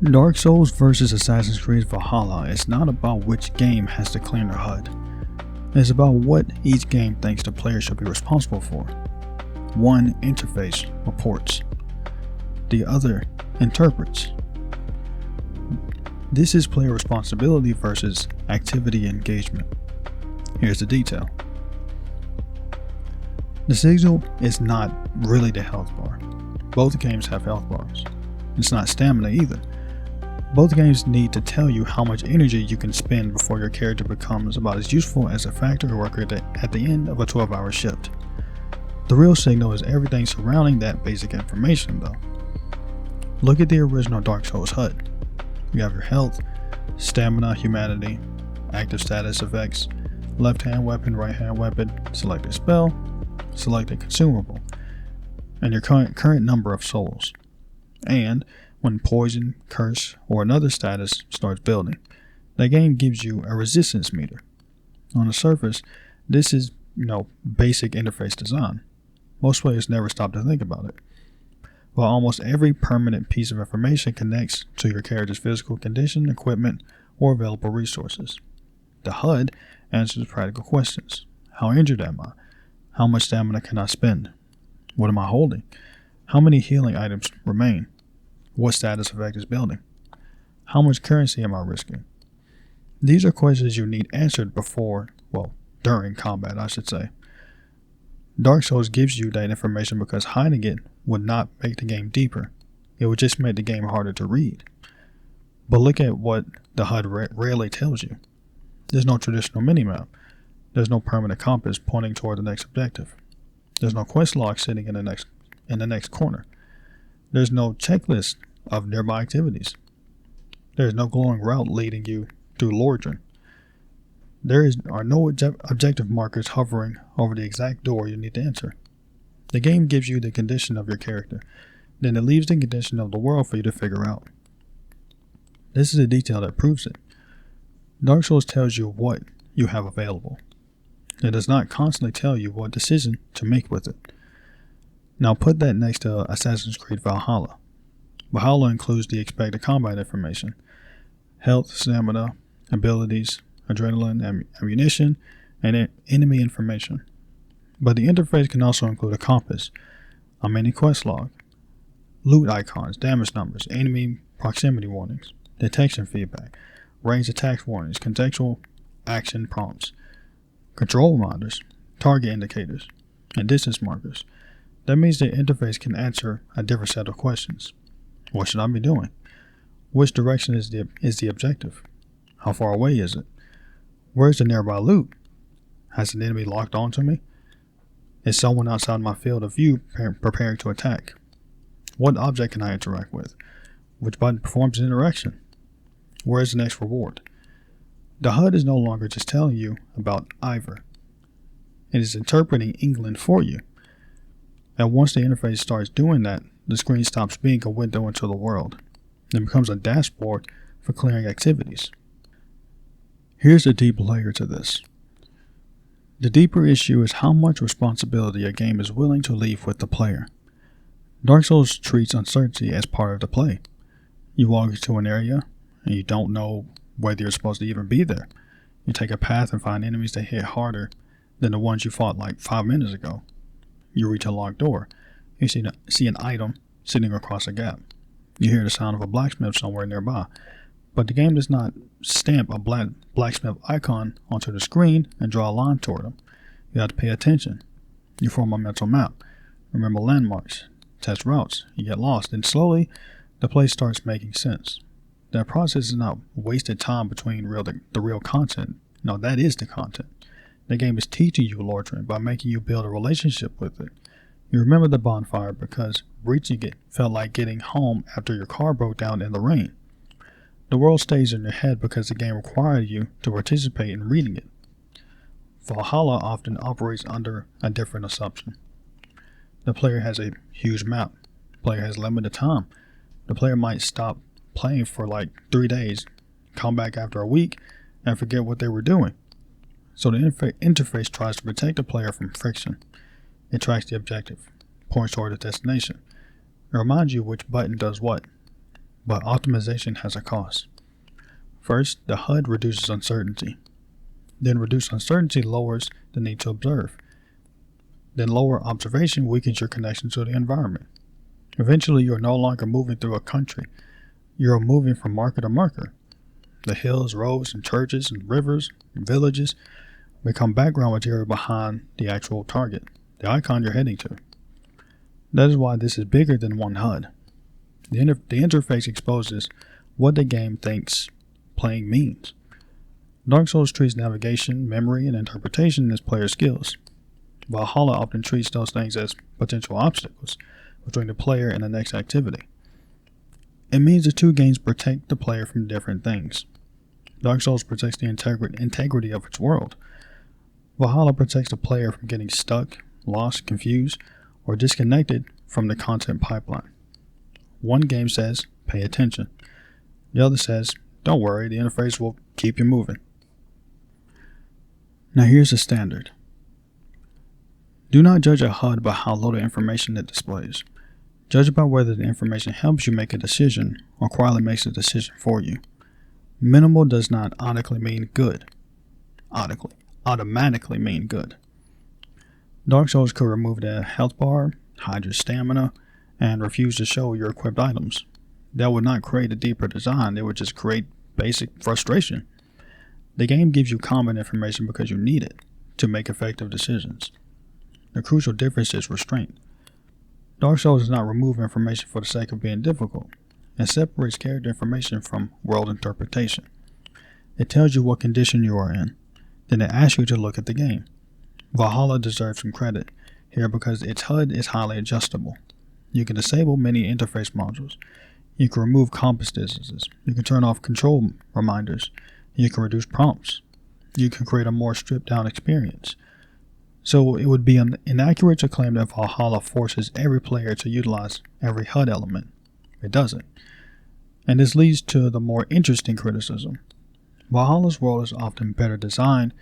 Dark Souls vs. Assassin's Creed Valhalla is not about which game has the cleaner HUD. It's about what each game thinks the player should be responsible for. One interface reports, the other interprets. This is player responsibility versus activity engagement. Here's the detail. The signal is not really the health bar. Both games have health bars. It's not stamina either. Both games need to tell you how much energy you can spend before your character becomes about as useful as a factory worker at the end of a 12-hour shift. The real signal is everything surrounding that basic information though. Look at the original Dark Souls HUD. You have your health, stamina, humanity, active status effects, left hand weapon, right hand weapon, selected spell, selected consumable, and your current number of souls. And when poison, curse, or another status starts building, the game gives you a resistance meter. On the surface, this is, basic interface design. Most players never stop to think about it. While almost every permanent piece of information connects to your character's physical condition, equipment, or available resources. The HUD answers practical questions. How injured am I? How much stamina can I spend? What am I holding? How many healing items remain? What status effect is building? How much currency am I risking? These are questions you need answered during combat, I should say. Dark Souls gives you that information because hiding it would not make the game deeper. It would just make the game harder to read. But look at what the HUD rarely tells you. There's no traditional minimap. There's no permanent compass pointing toward the next objective. There's no quest log sitting in the next corner. There's no checklist of nearby activities. There's no glowing route leading you through Lordran. There are no objective markers hovering over the exact door you need to enter. The game gives you the condition of your character, then it leaves the condition of the world for you to figure out. This is a detail that proves it. Dark Souls tells you what you have available. It does not constantly tell you what decision to make with it. Now put that next to Assassin's Creed Valhalla. Valhalla includes the expected combat information, health, stamina, abilities, adrenaline, ammunition, and enemy information. But the interface can also include a compass, a mini quest log, loot icons, damage numbers, enemy proximity warnings, detection feedback, range attack warnings, contextual action prompts, control reminders, target indicators, and distance markers. That means the interface can answer a different set of questions. What should I be doing? Which direction is the objective? How far away is it? Where's the nearby loot? Has an enemy locked onto me? Is someone outside my field of view preparing to attack? What object can I interact with? Which button performs the interaction? Where is the next reward? The HUD is no longer just telling you about Ivor. It is interpreting England for you. And once the interface starts doing that, the screen stops being a window into the world and becomes a dashboard for clearing activities. Here's a deep layer to this. The deeper issue is how much responsibility a game is willing to leave with the player. Dark Souls treats uncertainty as part of the play. You walk into an area and you don't know whether you're supposed to even be there. You take a path and find enemies that hit harder than the ones you fought like 5 minutes ago. You reach a locked door. You see an item sitting across a gap. You hear the sound of a blacksmith somewhere nearby. But the game does not stamp a blacksmith icon onto the screen and draw a line toward them. You have to pay attention. You form a mental map. Remember landmarks. Test routes. You get lost. And slowly, the play starts making sense. That process is not wasted time between the real content. No, that is the content. The game is teaching you Lordran by making you build a relationship with it. You remember the bonfire because reaching it felt like getting home after your car broke down in the rain. The world stays in your head because the game required you to participate in reading it. Valhalla often operates under a different assumption. The player has a huge map. The player has limited time. The player might stop playing for like 3 days, come back after a week, and forget what they were doing. So the interface tries to protect the player from friction. It tracks the objective, points toward the destination, It reminds you which button does what. but optimization has a cost. First, the HUD reduces uncertainty. Then reduced uncertainty lowers the need to observe. Then lower observation weakens your connection to the environment. Eventually, you're no longer moving through a country. You're moving from marker to marker. The hills, roads, and churches, and rivers, and villages become background material behind the actual target, the icon you're heading to. That is why this is bigger than one HUD. The interface exposes what the game thinks playing means. Dark Souls treats navigation, memory, and interpretation as player skills. Valhalla often treats those things as potential obstacles between the player and the next activity. It means the two games protect the player from different things. Dark Souls protects the integrity of its world. Valhalla protects the player from getting stuck, lost, confused, or disconnected from the content pipeline. One game says, pay attention. The other says, don't worry, the interface will keep you moving. Now here's the standard. Do not judge a HUD by how little information it displays. Judge it by whether the information helps you make a decision or quietly makes a decision for you. Minimal does not automatically mean good. Automatically mean good. Dark Souls could remove the health bar, hide your stamina, and refuse to show your equipped items. That would not create a deeper design, it would just create basic frustration. The game gives you common information because you need it to make effective decisions. The crucial difference is restraint. Dark Souls does not remove information for the sake of being difficult. It separates character information from world interpretation. It tells you what condition you are in. Then it asks you to look at the game. Valhalla deserves some credit here because its HUD is highly adjustable. You can disable many interface modules. You can remove compass distances. You can turn off control reminders. You can reduce prompts. You can create a more stripped down experience. So it would be inaccurate to claim that Valhalla forces every player to utilize every HUD element. It doesn't. And this leads to the more interesting criticism. Valhalla's world is often better designed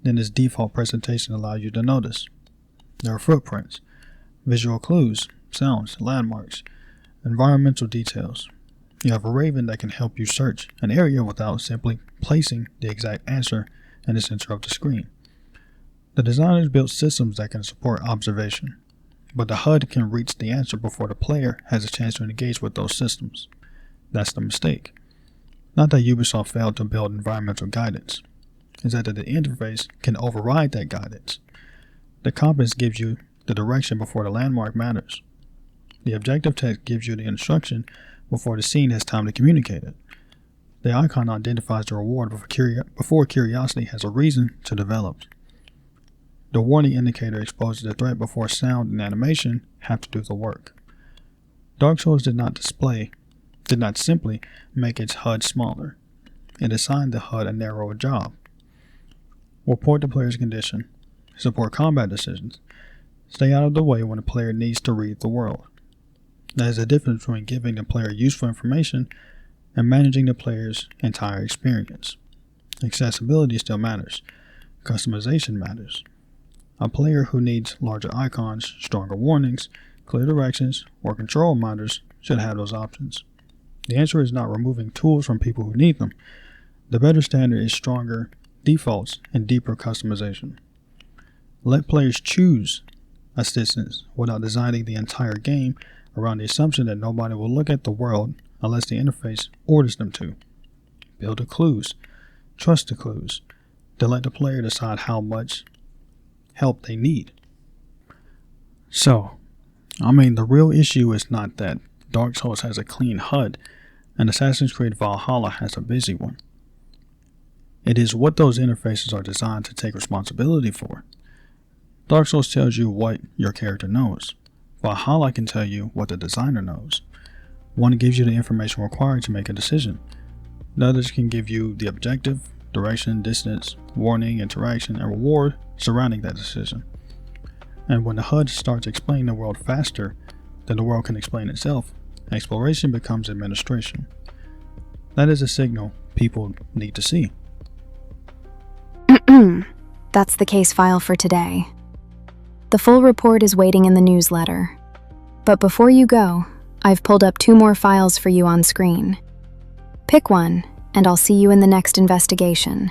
than its default presentation allows you to notice. There are footprints, visual clues, sounds, landmarks, environmental details. You have a raven that can help you search an area without simply placing the exact answer in the center of the screen. The designers built systems that can support observation, but the HUD can reach the answer before the player has a chance to engage with those systems. That's the mistake. Not that Ubisoft failed to build environmental guidance. It's that the interface can override that guidance. The compass gives you the direction before the landmark matters. The objective text gives you the instruction before the scene has time to communicate it. The icon identifies the reward before curiosity has a reason to develop. The warning indicator exposes the threat before sound and animation have to do the work. Dark Souls did not simply make its HUD smaller. It assigned the HUD a narrower job. Report the player's condition. Support combat decisions. Stay out of the way when the player needs to read the world. That is the difference between giving the player useful information and managing the player's entire experience. Accessibility still matters. Customization matters. A player who needs larger icons, stronger warnings, clear directions, or control reminders should have those options. The answer is not removing tools from people who need them. The better standard is stronger defaults and deeper customization. Let players choose assistance without designing the entire game around the assumption that nobody will look at the world unless the interface orders them to. Build the clues. Trust the clues. Then let the player decide how much help they need. So, the real issue is not that Dark Souls has a clean HUD and Assassin's Creed Valhalla has a busy one. It is what those interfaces are designed to take responsibility for. Dark Souls tells you what your character knows. Valhalla can tell you what the designer knows. One gives you the information required to make a decision. The others can give you the objective, direction, distance, warning, interaction, and reward surrounding that decision. And when the HUD starts explaining the world faster than the world can explain itself, exploration becomes administration. That is a signal people need to see. That's the case file for today. The full report is waiting in the newsletter. But before you go, I've pulled up 2 more files for you on screen. Pick one, and I'll see you in the next investigation.